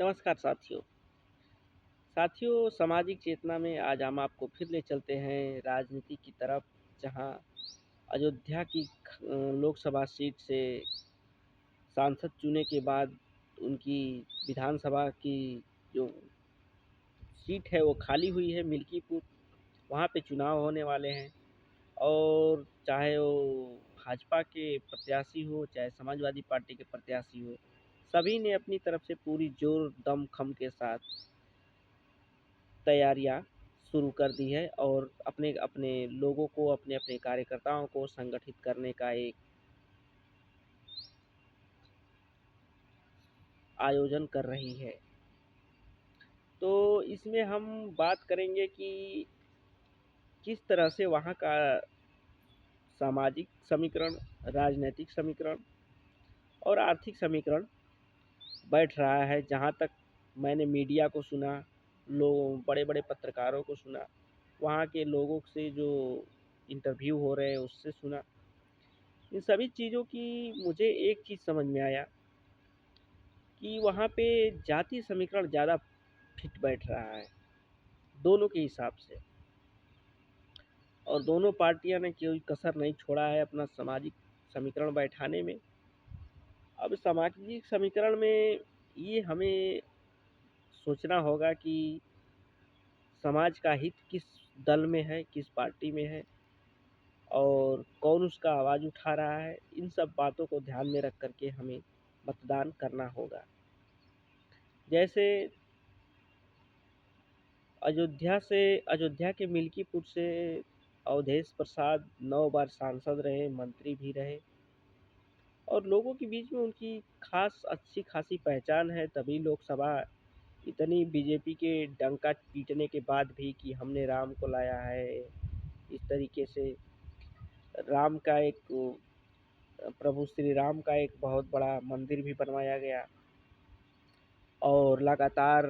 नमस्कार साथियों। साथियों, सामाजिक चेतना में आज हम आपको फिर ले चलते हैं राजनीति की तरफ, जहां अयोध्या की लोकसभा सीट से सांसद चुने के बाद उनकी विधानसभा की जो सीट है वो खाली हुई है, मिल्कीपुर। वहां पे चुनाव होने वाले हैं और चाहे वो भाजपा के प्रत्याशी हो, चाहे समाजवादी पार्टी के प्रत्याशी हो, सभी ने अपनी तरफ से पूरी जोर दम खम के साथ तैयारियां शुरू कर दी है और अपने अपने लोगों को, अपने अपने कार्यकर्ताओं को संगठित करने का एक आयोजन कर रही है। तो इसमें हम बात करेंगे कि किस तरह से वहाँ का सामाजिक समीकरण, राजनीतिक समीकरण और आर्थिक समीकरण बैठ रहा है। जहाँ तक मैंने मीडिया को सुना, बड़े बड़े पत्रकारों को सुना, वहाँ के लोगों से जो इंटरव्यू हो रहे हैं उससे सुना, इन सभी चीज़ों की मुझे एक चीज़ समझ में आया कि वहाँ पे जाति समीकरण ज़्यादा फिट बैठ रहा है दोनों के हिसाब से, और दोनों पार्टियां ने कोई कसर नहीं छोड़ा है अपना सामाजिक समीकरण बैठाने में। अब सामाजिक समीकरण में ये हमें सोचना होगा कि समाज का हित किस दल में है, किस पार्टी में है और कौन उसका आवाज़ उठा रहा है। इन सब बातों को ध्यान में रख करके हमें मतदान करना होगा। जैसे अयोध्या के मिल्कीपुर से अवधेश प्रसाद 9 बार सांसद रहे, मंत्री भी रहे और लोगों के बीच में उनकी अच्छी खासी पहचान है। तभी लोकसभा इतनी बीजेपी के डंका पीटने के बाद भी कि हमने राम को लाया है, इस तरीके से राम का एक प्रभु श्री राम का एक बहुत बड़ा मंदिर भी बनवाया गया और लगातार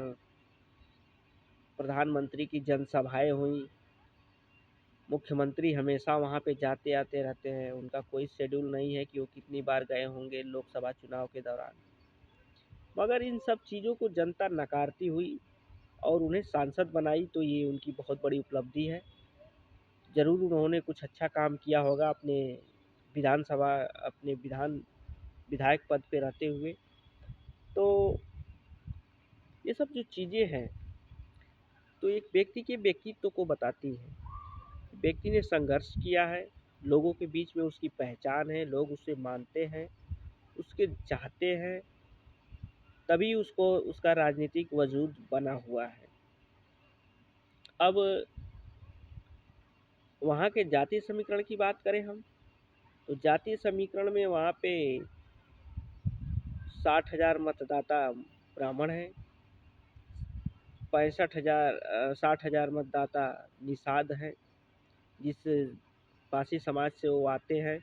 प्रधानमंत्री की जनसभाएं हुई। मुख्यमंत्री हमेशा वहाँ पे जाते आते रहते हैं, उनका कोई शेड्यूल नहीं है कि वो कितनी बार गए होंगे लोकसभा चुनाव के दौरान। मगर इन सब चीज़ों को जनता नकारती हुई और उन्हें सांसद बनाई, तो ये उनकी बहुत बड़ी उपलब्धि है। ज़रूर उन्होंने कुछ अच्छा काम किया होगा विधानसभा अपने विधायक पद पे रहते हुए। तो ये सब जो चीज़ें हैं, तो एक व्यक्ति के व्यक्तित्व को बताती है। व्यक्ति ने संघर्ष किया है, लोगों के बीच में उसकी पहचान है, लोग उसे मानते हैं, उसके चाहते हैं, तभी उसको उसका राजनीतिक वजूद बना हुआ है। अब वहाँ के जातीय समीकरण की बात करें हम, तो जातीय समीकरण में वहाँ पे 60,000 मतदाता ब्राह्मण हैं, 60,000 मतदाता निषाद हैं, जिस पासी समाज से वो आते हैं,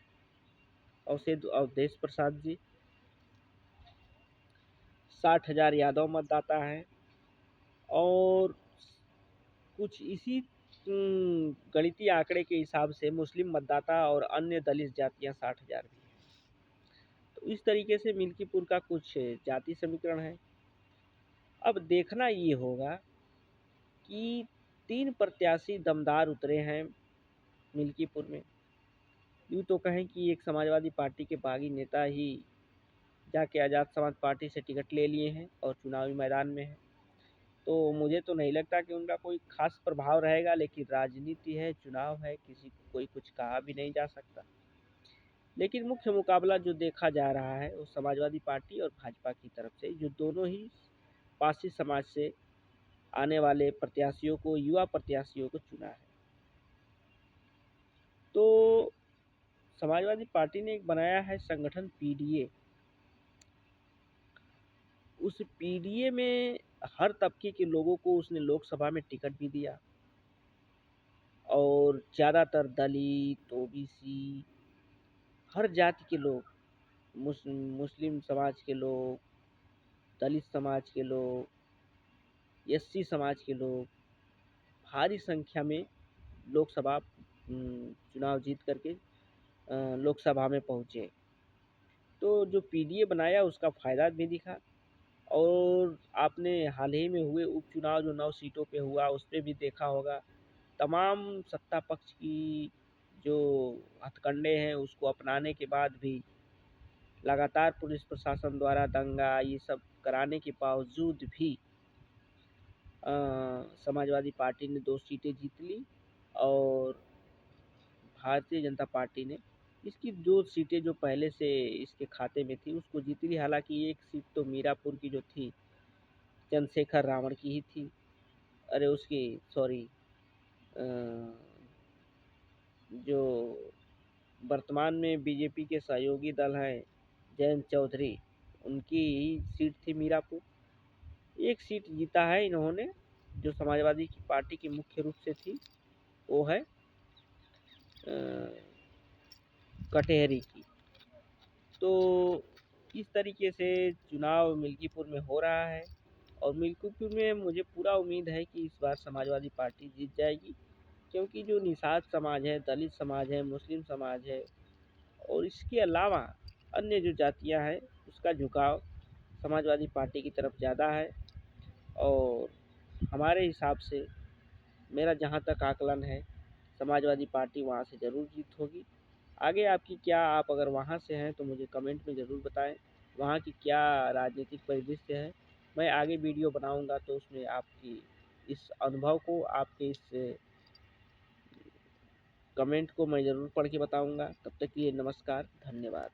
अवधेश प्रसाद जी। 60,000 यादव मतदाता हैं और कुछ इसी गणितीय आंकड़े के हिसाब से मुस्लिम मतदाता और अन्य दलित जातियां 60,000 भी हैं। तो इस तरीके से मिल्कीपुर का कुछ जाति समीकरण है। अब देखना ये होगा कि 3 प्रत्याशी दमदार उतरे हैं मिल्कीपुर में। यूँ तो कहें कि एक समाजवादी पार्टी के बागी नेता ही जाके आज़ाद समाज पार्टी से टिकट ले लिए हैं और चुनावी मैदान में हैं। तो मुझे तो नहीं लगता कि उनका कोई ख़ास प्रभाव रहेगा, लेकिन राजनीति है, चुनाव है, किसी को कोई कुछ कहा भी नहीं जा सकता। लेकिन मुख्य मुकाबला जो देखा जा रहा है वो समाजवादी पार्टी और भाजपा की तरफ से, जो दोनों ही पारसी समाज से आने वाले प्रत्याशियों को, युवा प्रत्याशियों को चुना है। तो समाजवादी पार्टी ने एक बनाया है संगठन पीडीए। उस पीडीए में हर तबके के लोगों को उसने लोकसभा में टिकट भी दिया और ज़्यादातर दलित, ओबीसी, हर जाति के लोग, मुस्लिम समाज के लोग, दलित समाज के लोग, एससी समाज के लोग भारी संख्या में लोकसभा चुनाव जीत करके लोकसभा में पहुँचे। तो जो पीडीए बनाया उसका फ़ायदा भी दिखा और आपने हाल ही में हुए उपचुनाव जो 9 सीटों पे हुआ उस पे भी देखा होगा, तमाम सत्ता पक्ष की जो हथकंडे हैं उसको अपनाने के बाद भी लगातार पुलिस प्रशासन द्वारा दंगा ये सब कराने के बावजूद भी समाजवादी पार्टी ने 2 सीटें जीत ली और भारतीय जनता पार्टी ने इसकी 2 सीटें जो पहले से इसके खाते में थी उसको जीत ली। हालाँकि एक सीट तो मीरापुर की जो थी चंद्रशेखर रावण की ही थी। अरे उसकी सॉरी अ, जो वर्तमान में बीजेपी के सहयोगी दल हैं जयंत चौधरी, उनकी ही सीट थी मीरापुर। एक सीट जीता है इन्होंने जो समाजवादी की पार्टी की मुख्य रूप से थी, वो है कटेहरी की। तो इस तरीके से चुनाव मिल्कीपुर में हो रहा है और मिल्कीपुर में मुझे पूरा उम्मीद है कि इस बार समाजवादी पार्टी जीत जाएगी, क्योंकि जो निषाद समाज है, दलित समाज है, मुस्लिम समाज है और इसके अलावा अन्य जो जातियां हैं उसका झुकाव समाजवादी पार्टी की तरफ ज़्यादा है और हमारे हिसाब से मेरा जहाँ तक आकलन है समाजवादी पार्टी वहाँ से ज़रूर जीत होगी। आगे आपकी क्या, आप अगर वहाँ से हैं तो मुझे कमेंट में ज़रूर बताएं वहाँ की क्या राजनीतिक परिदृश्य है। मैं आगे वीडियो बनाऊंगा तो उसमें आपकी इस अनुभव को, आपके इस कमेंट को मैं ज़रूर पढ़ के बताऊंगा। तब तक के लिए नमस्कार, धन्यवाद।